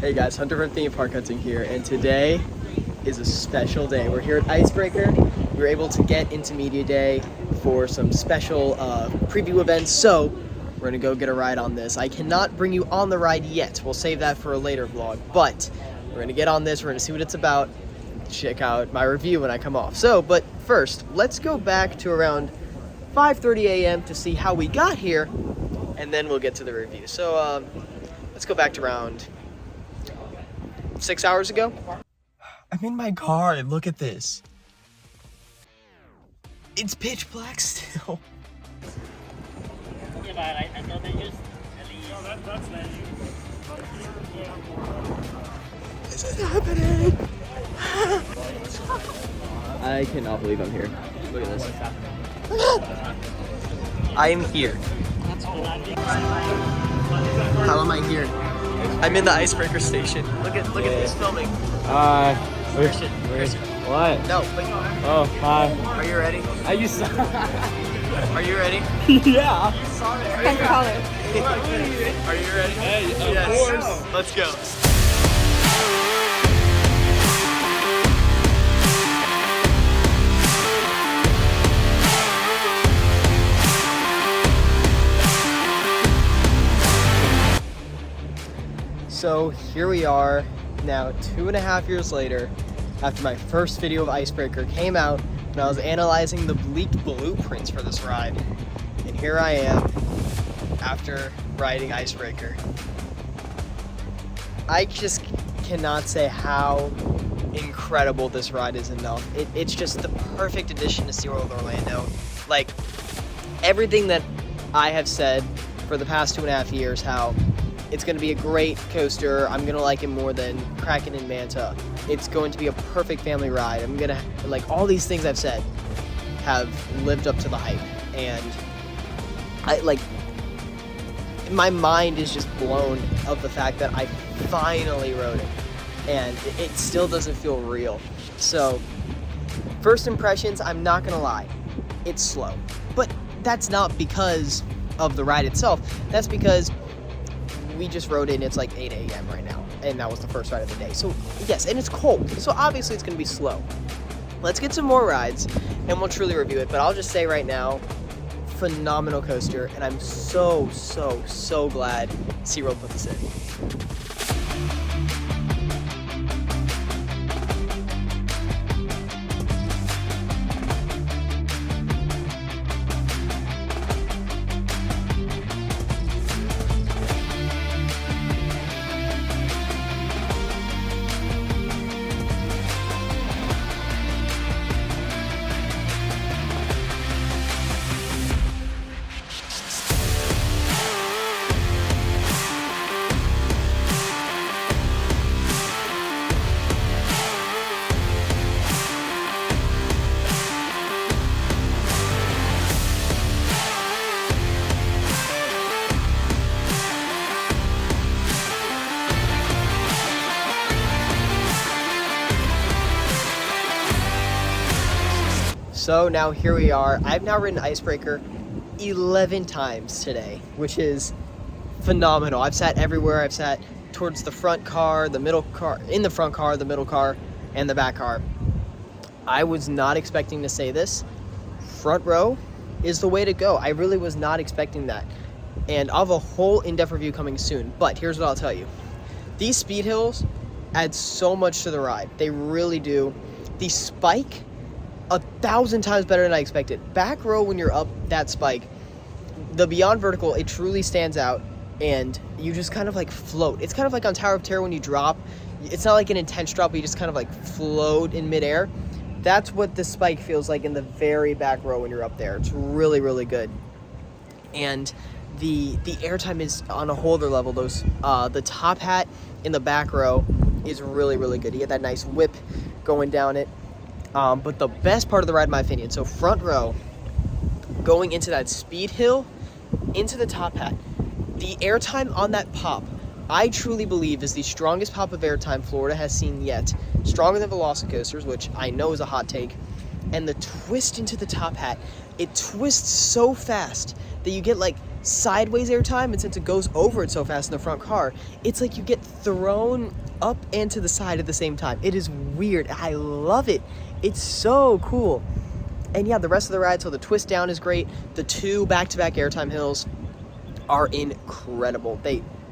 Hey guys, Hunter from Theme Park Hunting here, and today is a special day. We're here at Icebreaker. We were able to get into Media Day for some special preview events, so we're gonna go get a ride on this. I cannot bring you on the ride yet. We'll save that for a later vlog, but we're gonna get on this, we're gonna see what it's about, check out my review when I come off. So, but first, let's go back to around 5:30 a.m. to see how we got here, and then we'll get to the review. So, let's go back to around 6 hours ago. I'm in my car and look at this. It's pitch black still. Yeah, but I thought they just LED. No, that's LED. This is happening. I cannot believe I'm here. Look at this. I am here. How am I here? I'm in the Icebreaker station. Look at who's filming. Christian. What? No, but Oh, hi. are you ready? Are you sorry? Are you ready? Yeah. Thank you, caller. Are you ready? Hey, of Yes. course. Let's go. So here we are now 2.5 years later after my first video of Icebreaker came out and I was analyzing the leaked blueprints for this ride. And here I am after riding Icebreaker. I just cannot say how incredible this ride is enough. It's just the perfect addition to SeaWorld Orlando. Like everything that I have said for the past 2.5 years, how it's going to be a great coaster. I'm going to like it more than Kraken and Manta. It's going to be a perfect family ride. I'm going to, like, all these things I've said have lived up to the hype. And my mind is just blown of the fact that I finally rode it. And it still doesn't feel real. So, first impressions, I'm not going to lie, it's slow. But that's not because of the ride itself. That's because we just rode in, it's like 8 a.m. right now, and that was the first ride of the day. So yes, and it's cold, so obviously it's gonna be slow. Let's get some more rides and we'll truly review it, but I'll just say right now, phenomenal coaster, and I'm so glad SeaWorld put this in. So now here we are. I've now ridden Icebreaker 11 times today, which is phenomenal. I've sat everywhere. I've sat towards the front car, the middle car, in the front car, the middle car, and the back car. I was not expecting to say this. Front row is the way to go. I really was not expecting that. And I'll have a whole in-depth review coming soon, but here's what I'll tell you. These speed hills add so much to the ride. They really do. The spike, 1,000 times better than I expected. Back row, when you're up that spike, the beyond vertical, it truly stands out, and you just kind of like float. It's kind of like on Tower of Terror when you drop. It's not like an intense drop, but you just kind of like float in midair. That's what the spike feels like in the very back row when you're up there. It's really good. And the airtime is on a whole other level. Those the top hat in the back row is really good. You get that nice whip going down it. But the best part of the ride, in my opinion, so front row, going into that speed hill, into the top hat, the airtime on that pop, I truly believe is the strongest pop of airtime Florida has seen yet. Stronger than Velocicoasters, which I know is a hot take. And the twist into the top hat, it twists so fast that you get like sideways airtime, and since it goes over it so fast in the front car, it's like you get thrown up and to the side at the same time. It is weird. I love it. It's so cool. And yeah, the rest of the ride, so the twist down is great. The 2 back-to-back airtime hills are incredible.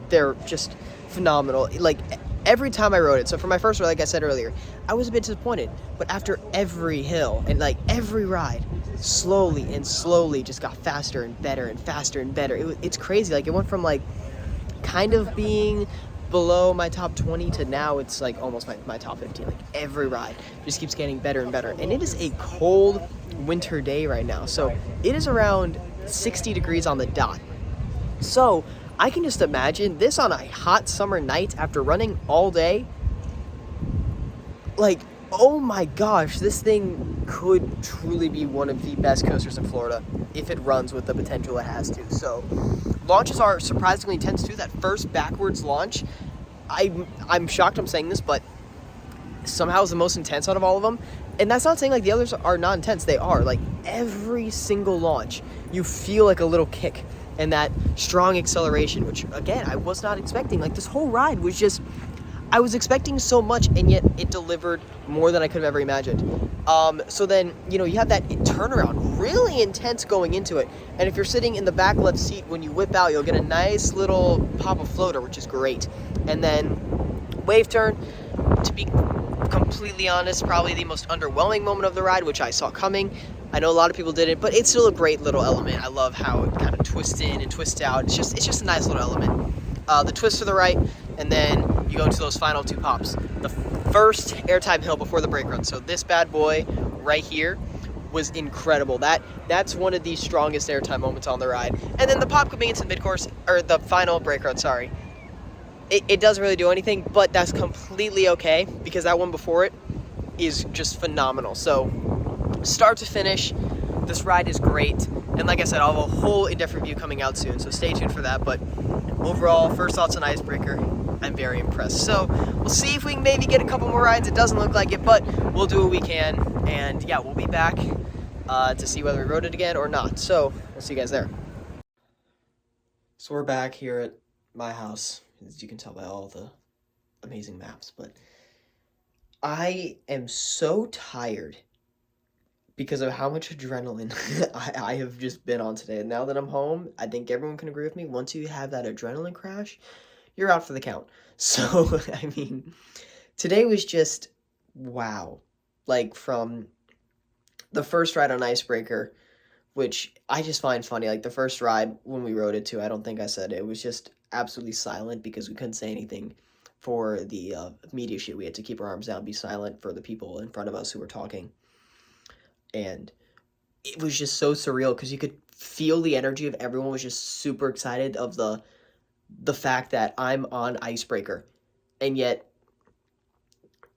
They're just phenomenal. Like, every time I rode it, so for my first ride, like I said earlier, I was a bit disappointed, but after every hill and like every ride, slowly and slowly just got faster and better and faster and better. It's crazy. Like, it went from like kind of being below my top 20 to now it's like almost my top 15. Like, every ride just keeps getting better and better. And it is a cold winter day right now, so it is around 60 degrees on the dot. So I can just imagine this on a hot summer night after running all day. Like, oh my gosh, this thing could truly be one of the best coasters in Florida if it runs with the potential it has to. So launches are surprisingly intense too. That first backwards launch, I'm shocked I'm saying this, but somehow is the most intense out of all of them. And that's not saying like the others are not intense. They are. Like, every single launch, you feel like a little kick and that strong acceleration, which again, I was not expecting. Like, this whole ride was just, I was expecting so much, and yet it delivered more than I could have ever imagined. So then, you have that turnaround, really intense going into it. And if you're sitting in the back left seat, when you whip out, you'll get a nice little pop of floater, which is great. And then wave turn, to be completely honest, probably the most underwhelming moment of the ride, which I saw coming. I know a lot of people didn't, but it's still a great little element. I love how it kind of twists in and twists out. It's just a nice little element. The twist to the right, and then you go into those final 2 pops. The first airtime hill before the brake run. So this bad boy right here was incredible. That's one of the strongest airtime moments on the ride. And then the pop coming into the mid-course, or the final brake run, sorry. It doesn't really do anything, but that's completely okay, because that one before it is just phenomenal. So start to finish, this ride is great. And like I said, I'll have a whole indifferent review coming out soon, so stay tuned for that. But overall, first thoughts on Icebreaker, I'm very impressed. So we'll see if we can maybe get a couple more rides. It doesn't look like it, but we'll do what we can. And yeah, we'll be back to see whether we rode it again or not. So we'll see you guys there. So we're back here at my house, as you can tell by all the amazing maps. But I am so tired because of how much adrenaline I have just been on today. And now that I'm home, I think everyone can agree with me. Once you have that adrenaline crash, you're out for the count. So, I mean, today was just, wow. Like, from the first ride on Icebreaker, which I just find funny. Like, the first ride, when we rode it too, I don't think I said it was just absolutely silent because we couldn't say anything for the media shoot. We had to keep our arms down, be silent for the people in front of us who were talking. And it was just so surreal because you could feel the energy of everyone was just super excited of the fact that I'm on Icebreaker. And yet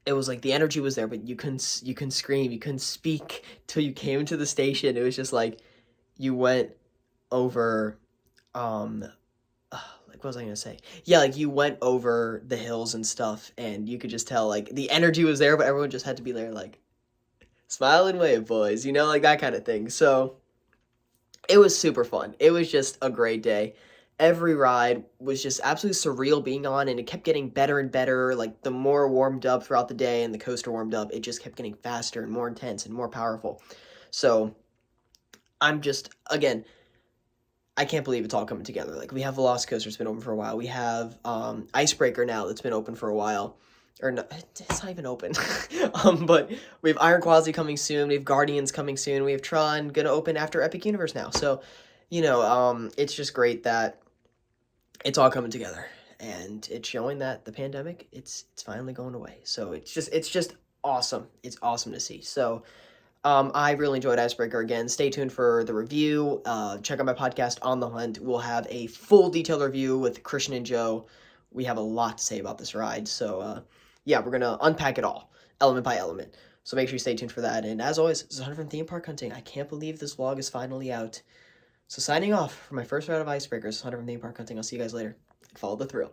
it was like the energy was there, but you couldn't scream, you couldn't speak till you came to the station. It was just like you went over what was I gonna say? Yeah, like you went over the hills and stuff, and you could just tell like the energy was there, but everyone just had to be there like, smile and wave, boys, like that kind of thing. So it was super fun. It was just a great day. Every ride was just absolutely surreal being on, and it kept getting better and better. Like, the more warmed up throughout the day and the coaster warmed up, it just kept getting faster and more intense and more powerful. So I'm just, again, I can't believe it's all coming together. Like, we have Velocicoaster that's been open for a while. We have Icebreaker now that's been open for a while. Or no, it's not even open. But we have Iron Quality coming soon. We have Guardians coming soon. We have Tron gonna open after Epic Universe now. So, it's just great that it's all coming together, and it's showing that the pandemic, it's finally going away. So it's just awesome. It's awesome to see. So I really enjoyed Icebreaker. Again, stay tuned for the review. Check out my podcast, On the Hunt. We'll have a full detailed review with Christian and Joe. We have a lot to say about this ride. So yeah, we're gonna unpack it all, element by element. So make sure you stay tuned for that. And as always, this is Hunter from Theme Park Hunting. I can't believe this vlog is finally out. So signing off for my first ride of Icebreakers, Hunter from Theme Park Hunting. I'll see you guys later. Follow the thrill.